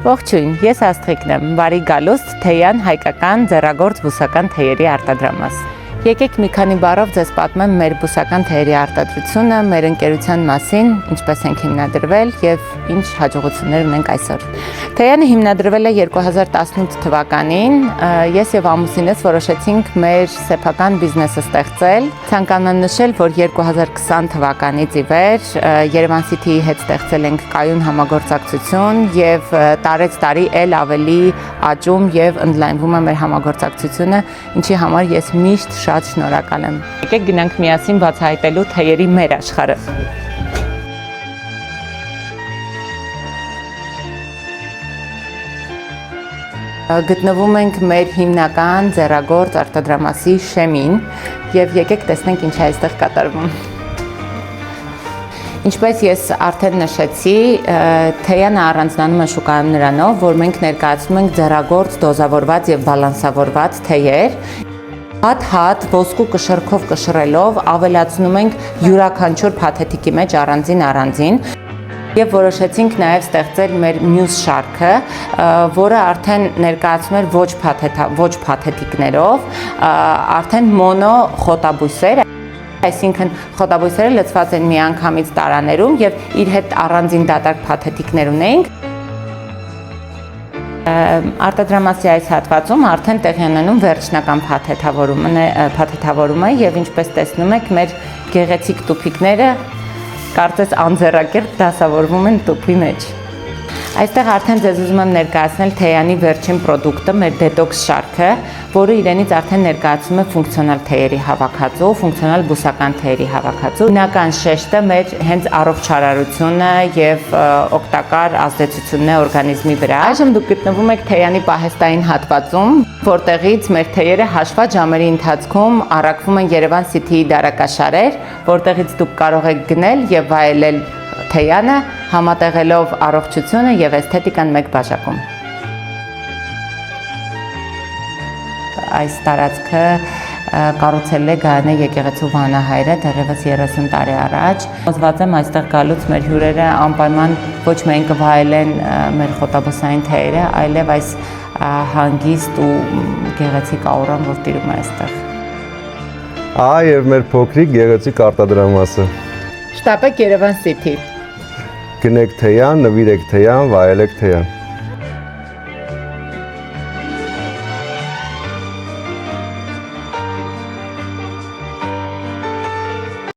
Ողջույն, ես Աստղիկն եմ, բարի գալուստ Թեյան հայկական ձեռագործ բուսական թեյերի արտադրամաս։ Եկեք մի քանի բառով ձեզ պատմեմ մեր բուսական թեյերի արտադրությունը, մեր ընկերության մասին, ինչպես ենք հիմնադրվել եւ ինչ հաջողություններ ունենք այսօր։ Թեյանը հիմնադրվել է 2018 թվականին, ես եւ ամուսինս որոշեցինք մեր սեփական բիզնեսը ստեղծել։ Ցանկանում եմ նշել, որ 2020 թվականից ի վեր Երևան City-ի հետ ստեղծել ենք կայուն համագործակցություն եւ տարեցտարի ել ավելի աճում եւ ընդլայնվում է մեր համագործակցությունը, ինչի համար ես միշտ շատ շնորհակալ եմ։ Եկեք գնանք միասին բացահայտելու թեյերի մեր աշխարհը։ Գտնվում ենք մեր հիմնական ձեռագործ արտադրամասի շեմին եւ եկեք տեսնենք ինչ է այստեղ կատարվում։ Ինչպես ես արդեն նշեցի, թեյանը առանձնանում է շուկայում նրանով, որ մենք ներկայացնում ենք ձեռագործ դոզավորված եւ բալանսավորված թեյեր։ Հատ ոսկու կշռքով կշռելով ավելացնում ենք յուրաքանչյուր փաթեթիկի մեջ առանձին եւ որոշեցինք նաեւ ստեղծել մեր մյուս շարքը, որը արդեն ներկայացում էր ոչ փաթեթիկներով, արդեն մոնո խոտաբույսեր, այսինքն խոտաբույսերը լցված են միանգամից տարաներում եւ իր հետ առանձին դատարկ փաթեթիկներ ունենք։ Արտադրամասի այս հատվածում արդեն տեղի ունենում վերջնական փաթեթավորումը եւ ինչպես տեսնում եք, մեր գեղեցիկ տուփիկները կարծես անձեռակերտ դասավորվում են տուփի մեջ։ Այստեղ արդեն ձեզ ուզում եմ ներկայացնել թեյանի վերջին պրոդուկտը, մեր դետոքս շարքը, որը իրենից արդեն ներկայացում է ֆունկցիոնալ թեյերի հավաքածու, ֆունկցիոնալ բուսական թեյերի հավաքածու։ Հիմնական շեշտը մեր հենց առողջարարությունը եւ օգտակար ազդեցությունն է օրգանիզմի վրա։ Այժմ դուք գտնվում եք թեյանի պահեստային հատվածում, որտեղից մեր թեյերը հաշված ժամերի ընթացքում առաքվում են Երևան City-ի դարակաշարեր, որտեղից դուք կարող եք գնել եւ վայելել թեյանը, համատեղելով առողջությունը եւ էսթետիկան մեկ բաժակում։ Այս տարածքը կառուցել է Գայանե եկեղեցու վանահայրը դեռևս 30 տարի առաջ։ Ուզված եմ այստեղ գալուց մեր հյուրերը անպայման ոչ միայն կվայելեն մեր խոտաբուսային թեյերը, այլև այս հանգիստ ու գեղեցիկ աուրան, որ տիրում է այստեղ։ Եւ մեր փոքրիկ գեղեցիկ արտադրամասը։ Շտապեք Երևան City։ Գնեք թեյան, նվիրեք թեյան, վայելեք թեյան։